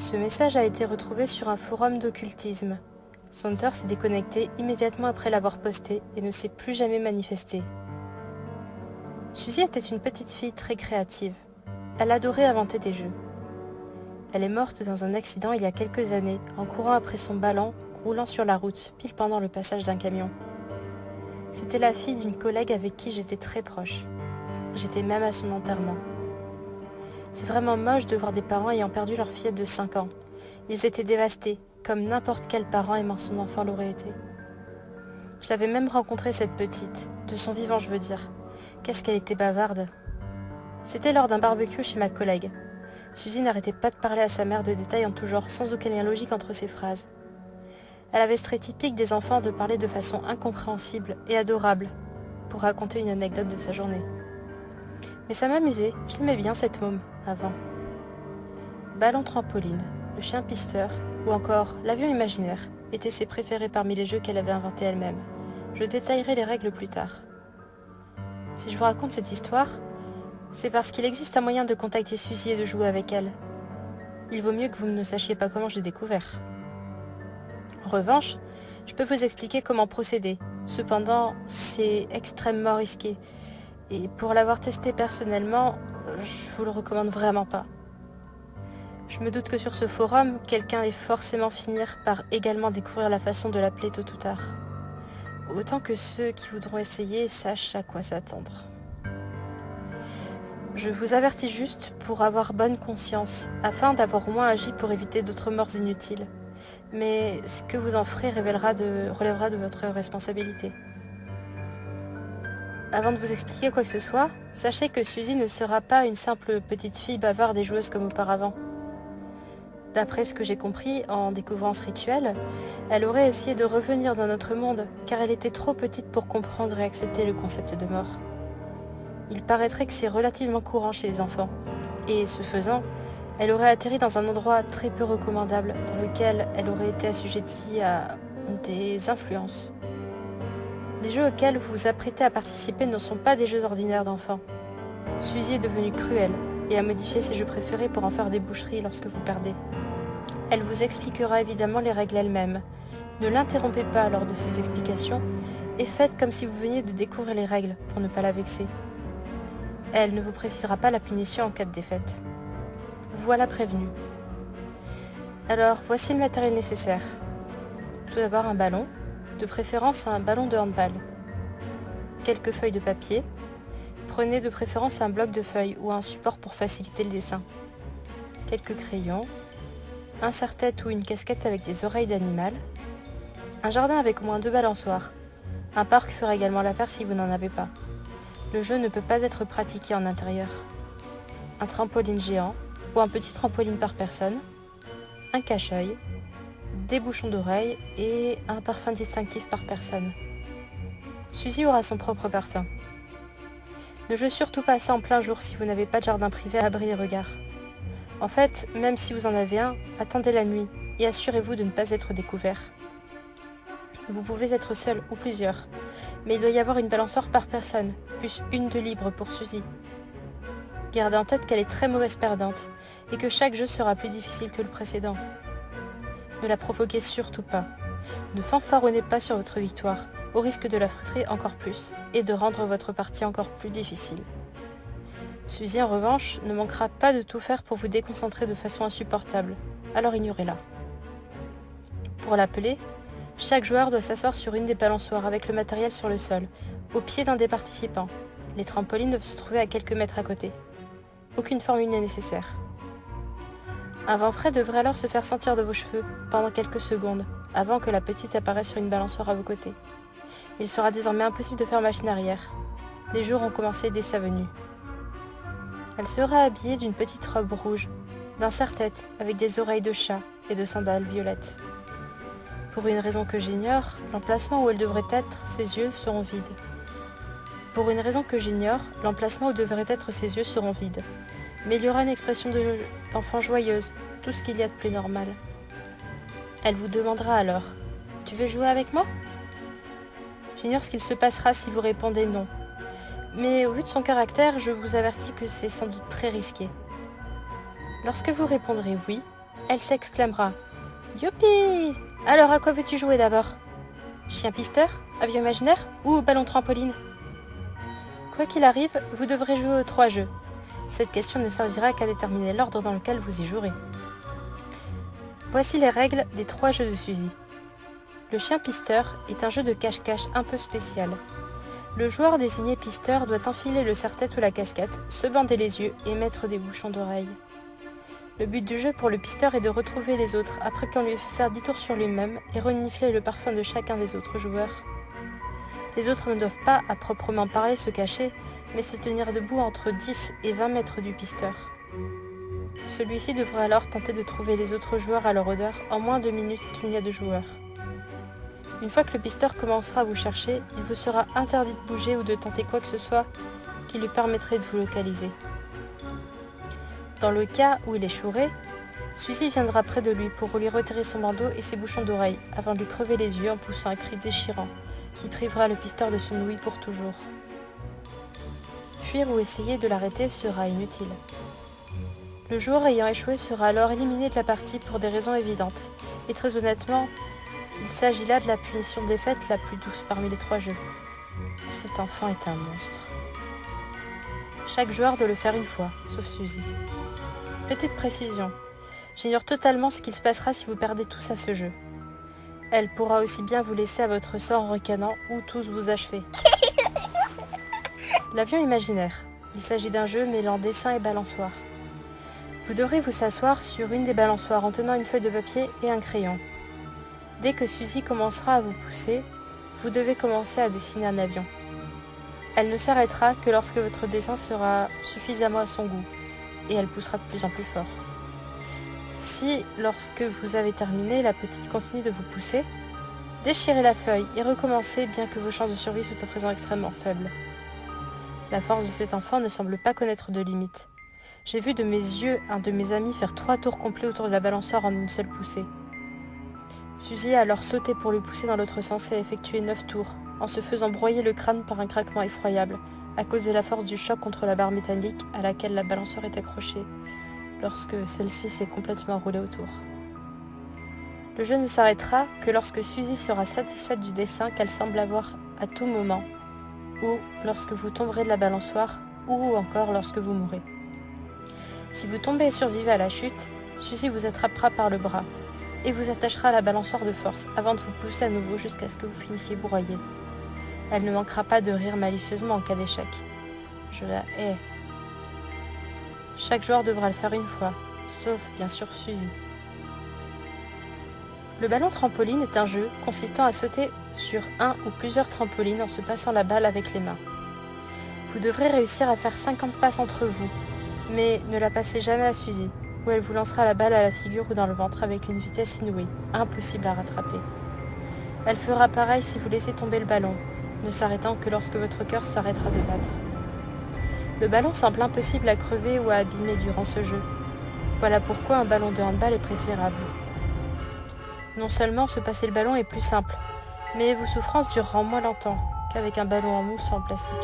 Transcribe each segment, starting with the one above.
Ce message a été retrouvé sur un forum d'occultisme. Son auteur s'est déconnecté immédiatement après l'avoir posté et ne s'est plus jamais manifesté. Suzy était une petite fille très créative. Elle adorait inventer des jeux. Elle est morte dans un accident il y a quelques années en courant après son ballon roulant sur la route, pile pendant le passage d'un camion. C'était la fille d'une collègue avec qui j'étais très proche. J'étais même à son enterrement. C'est vraiment moche de voir des parents ayant perdu leur fillette de 5 ans. Ils étaient dévastés, comme n'importe quel parent aimant son enfant l'aurait été. Je l'avais même rencontrée, cette petite, de son vivant je veux dire. Qu'est-ce qu'elle était bavarde. C'était lors d'un barbecue chez ma collègue. Suzy n'arrêtait pas de parler à sa mère de détails en tout genre, sans aucun lien logique entre ses phrases. Elle avait ce trait typique des enfants de parler de façon incompréhensible et adorable, pour raconter une anecdote de sa journée. Mais ça m'amusait, je l'aimais bien cette môme, avant. Ballon trampoline, le chien pisteur, ou encore l'avion imaginaire, étaient ses préférés parmi les jeux qu'elle avait inventés elle-même. Je détaillerai les règles plus tard. Si je vous raconte cette histoire, c'est parce qu'il existe un moyen de contacter Suzy et de jouer avec elle. Il vaut mieux que vous ne sachiez pas comment je l'ai découvert. En revanche, je peux vous expliquer comment procéder. Cependant, c'est extrêmement risqué. Et pour l'avoir testé personnellement, je vous le recommande vraiment pas. Je me doute que sur ce forum, quelqu'un allait forcément finir par également découvrir la façon de l'appeler tôt ou tard. Autant que ceux qui voudront essayer sachent à quoi s'attendre. Je vous avertis juste pour avoir bonne conscience, afin d'avoir au moins agi pour éviter d'autres morts inutiles. Mais ce que vous en ferez relèvera de votre responsabilité. Avant de vous expliquer quoi que ce soit, sachez que Suzy ne sera pas une simple petite fille bavarde et joueuse comme auparavant. D'après ce que j'ai compris en découvrant ce rituel, elle aurait essayé de revenir dans notre monde car elle était trop petite pour comprendre et accepter le concept de mort. Il paraîtrait que c'est relativement courant chez les enfants, et ce faisant, elle aurait atterri dans un endroit très peu recommandable dans lequel elle aurait été assujettie à des influences. Les jeux auxquels vous vous apprêtez à participer ne sont pas des jeux ordinaires d'enfants. Suzy est devenue cruelle et a modifié ses jeux préférés pour en faire des boucheries lorsque vous perdez. Elle vous expliquera évidemment les règles elle-même. Ne l'interrompez pas lors de ses explications et faites comme si vous veniez de découvrir les règles pour ne pas la vexer. Elle ne vous précisera pas la punition en cas de défaite. Voilà prévenu. Alors, voici le matériel nécessaire. Tout d'abord un ballon, de préférence un ballon de handball. Quelques feuilles de papier. Prenez de préférence un bloc de feuilles ou un support pour faciliter le dessin. Quelques crayons. Un serre-tête ou une casquette avec des oreilles d'animal. Un jardin avec au moins 2 balançoires. Un parc fera également l'affaire si vous n'en avez pas. Le jeu ne peut pas être pratiqué en intérieur. Un trampoline géant ou un petit trampoline par personne. Un cache-œil. Des bouchons d'oreilles et un parfum distinctif par personne. Suzy aura son propre parfum. Ne jouez surtout pas ça en plein jour si vous n'avez pas de jardin privé à l'abri des regards. En fait, même si vous en avez un, attendez la nuit et assurez-vous de ne pas être découvert. Vous pouvez être seul ou plusieurs, mais il doit y avoir une balançoire par personne, plus une de libre pour Suzy. Gardez en tête qu'elle est très mauvaise perdante et que chaque jeu sera plus difficile que le précédent. Ne la provoquez surtout pas. Ne fanfaronnez pas sur votre victoire, au risque de la frustrer encore plus et de rendre votre partie encore plus difficile. Suzy, en revanche, ne manquera pas de tout faire pour vous déconcentrer de façon insupportable, alors ignorez-la. Pour l'appeler, chaque joueur doit s'asseoir sur une des balançoires avec le matériel sur le sol, au pied d'un des participants. Les trampolines doivent se trouver à quelques mètres à côté. Aucune formule n'est nécessaire. Un vent frais devrait alors se faire sentir de vos cheveux pendant quelques secondes, avant que la petite apparaisse sur une balançoire à vos côtés. Il sera désormais impossible de faire machine arrière. Les jours ont commencé dès sa venue. Elle sera habillée d'une petite robe rouge, d'un serre-tête avec des oreilles de chat et de sandales violettes. Pour une raison que j'ignore, l'emplacement où elle devrait être, ses yeux seront vides. Mais il y aura une expression d'enfant joyeuse, tout ce qu'il y a de plus normal. Elle vous demandera alors « Tu veux jouer avec moi ?» J'ignore ce qu'il se passera si vous répondez non. Mais au vu de son caractère, je vous avertis que c'est sans doute très risqué. Lorsque vous répondrez oui, Elle s'exclamera. Youpi! Alors à quoi veux-tu jouer d'abord? Chien pisteur? Avion imaginaire? Ou ballon trampoline? Quoi qu'il arrive, vous devrez jouer aux 3 jeux. Cette question ne servira qu'à déterminer l'ordre dans lequel vous y jouerez. Voici les règles des 3 jeux de Suzy. Le chien pisteur est un jeu de cache-cache un peu spécial. Le joueur désigné pisteur doit enfiler le serre-tête ou la casquette, se bander les yeux et mettre des bouchons d'oreilles. Le but du jeu pour le pisteur est de retrouver les autres après qu'on lui ait fait faire 10 tours sur lui-même et renifler le parfum de chacun des autres joueurs. Les autres ne doivent pas, à proprement parler, se cacher, mais se tenir debout entre 10 et 20 mètres du pisteur. Celui-ci devra alors tenter de trouver les autres joueurs à leur odeur en moins de minutes qu'il n'y a de joueurs. Une fois que le pisteur commencera à vous chercher, il vous sera interdit de bouger ou de tenter quoi que ce soit qui lui permettrait de vous localiser. Dans le cas où il échouerait, Suzy viendra près de lui pour lui retirer son bandeau et ses bouchons d'oreilles avant de lui crever les yeux en poussant un cri déchirant qui privera le pisteur de son ouïe pour toujours. Fuir ou essayer de l'arrêter sera inutile. Le joueur ayant échoué sera alors éliminé de la partie pour des raisons évidentes, et très honnêtement, il s'agit là de la punition défaite la plus douce parmi les 3 jeux. Cet enfant est un monstre. Chaque joueur doit le faire une fois, sauf Suzy. Petite précision, j'ignore totalement ce qu'il se passera si vous perdez tous à ce jeu. Elle pourra aussi bien vous laisser à votre sort en ricanant ou tous vous achever. L'avion imaginaire. Il s'agit d'un jeu mêlant dessin et balançoire. Vous devrez vous asseoir sur une des balançoires en tenant une feuille de papier et un crayon. Dès que Suzy commencera à vous pousser, vous devez commencer à dessiner un avion. Elle ne s'arrêtera que lorsque votre dessin sera suffisamment à son goût, et elle poussera de plus en plus fort. Si, lorsque vous avez terminé, la petite continue de vous pousser, déchirez la feuille et recommencez bien que vos chances de survie soient à présent extrêmement faibles. La force de cet enfant ne semble pas connaître de limites. J'ai vu de mes yeux un de mes amis faire 3 tours complets autour de la balançoire en une seule poussée. Suzy a alors sauté pour lui pousser dans l'autre sens et a effectué 9 tours, en se faisant broyer le crâne par un craquement effroyable, à cause de la force du choc contre la barre métallique à laquelle la balançoire est accrochée, lorsque celle-ci s'est complètement roulée autour. Le jeu ne s'arrêtera que lorsque Suzy sera satisfaite du dessin qu'elle semble avoir à tout moment, ou lorsque vous tomberez de la balançoire, ou encore lorsque vous mourrez. Si vous tombez et survivez à la chute, Suzy vous attrapera par le bras et vous attachera à la balançoire de force avant de vous pousser à nouveau jusqu'à ce que vous finissiez broyé. Elle ne manquera pas de rire malicieusement en cas d'échec. Je la hais. Chaque joueur devra le faire une fois, sauf bien sûr Suzy. Le ballon trampoline est un jeu consistant à sauter sur un ou plusieurs trampolines en se passant la balle avec les mains. Vous devrez réussir à faire 50 passes entre vous, mais ne la passez jamais à Suzy, où elle vous lancera la balle à la figure ou dans le ventre avec une vitesse inouïe, impossible à rattraper. Elle fera pareil si vous laissez tomber le ballon, ne s'arrêtant que lorsque votre cœur s'arrêtera de battre. Le ballon semble impossible à crever ou à abîmer durant ce jeu. Voilà pourquoi un ballon de handball est préférable. Non seulement se passer le ballon est plus simple, mais vos souffrances dureront moins longtemps qu'avec un ballon en mousse en plastique.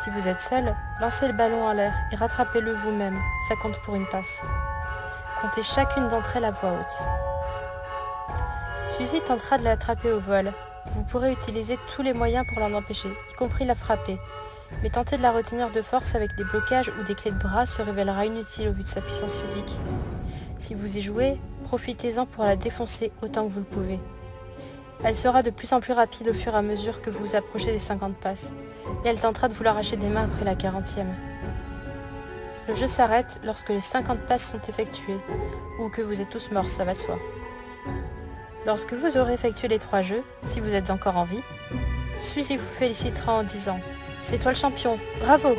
Si vous êtes seul, lancez le ballon en l'air et rattrapez-le vous-même, ça compte pour une passe. Comptez chacune d'entre elles à voix haute. Suzy tentera de l'attraper au vol. Vous pourrez utiliser tous les moyens pour l'en empêcher, y compris la frapper. Mais tenter de la retenir de force avec des blocages ou des clés de bras se révélera inutile au vu de sa puissance physique. Si vous y jouez, profitez-en pour la défoncer autant que vous le pouvez. Elle sera de plus en plus rapide au fur et à mesure que vous vous approchez des 50 passes, et elle tentera de vous l'arracher des mains après la 40e. Le jeu s'arrête lorsque les 50 passes sont effectuées, ou que vous êtes tous morts, ça va de soi. Lorsque vous aurez effectué les 3 jeux, si vous êtes encore en vie, Suzy vous félicitera en disant « C'est toi le champion, bravo !»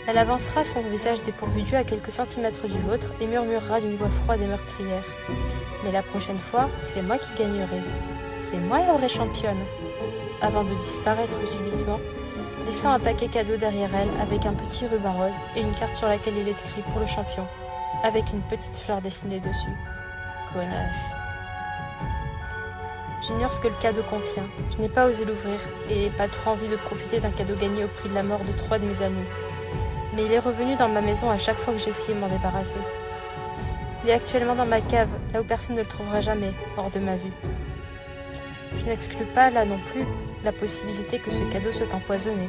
Elle avancera son visage dépourvu d'yeux à quelques centimètres du vôtre et murmurera d'une voix froide et meurtrière « Mais la prochaine fois, c'est moi qui gagnerai. C'est moi la vraie championne !» avant de disparaître subitement, laissant un paquet cadeau derrière elle avec un petit ruban rose et une carte sur laquelle il est écrit pour le champion, avec une petite fleur dessinée dessus. Connasse. J'ignore ce que le cadeau contient, je n'ai pas osé l'ouvrir et pas trop envie de profiter d'un cadeau gagné au prix de la mort de 3 de mes amis. Mais il est revenu dans ma maison à chaque fois que j'ai essayé de m'en débarrasser. Il est actuellement dans ma cave, là où personne ne le trouvera jamais, hors de ma vue. Je n'exclus pas, là non plus, la possibilité que ce cadeau soit empoisonné,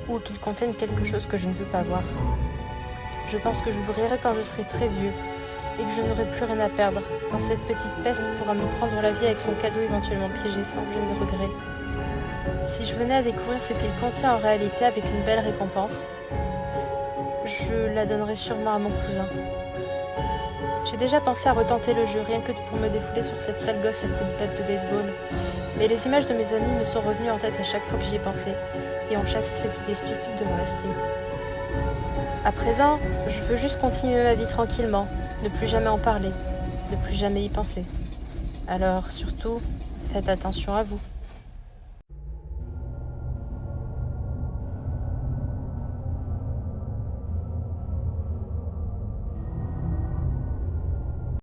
ou qu'il contienne quelque chose que je ne veux pas voir. Je pense que je l'ouvrirai quand je serai très vieux, et que je n'aurai plus rien à perdre, quand cette petite peste pourra me prendre la vie avec son cadeau éventuellement piégé sans que je ne regrette. Si je venais à découvrir ce qu'il contient en réalité avec une belle récompense, je la donnerais sûrement à mon cousin. J'ai déjà pensé à retenter le jeu, rien que pour me défouler sur cette sale gosse à coups de batte de baseball. Mais les images de mes amis me sont revenues en tête à chaque fois que j'y ai pensé, et ont chassé cette idée stupide de mon esprit. À présent, je veux juste continuer ma vie tranquillement, ne plus jamais en parler, ne plus jamais y penser. Alors, surtout, faites attention à vous.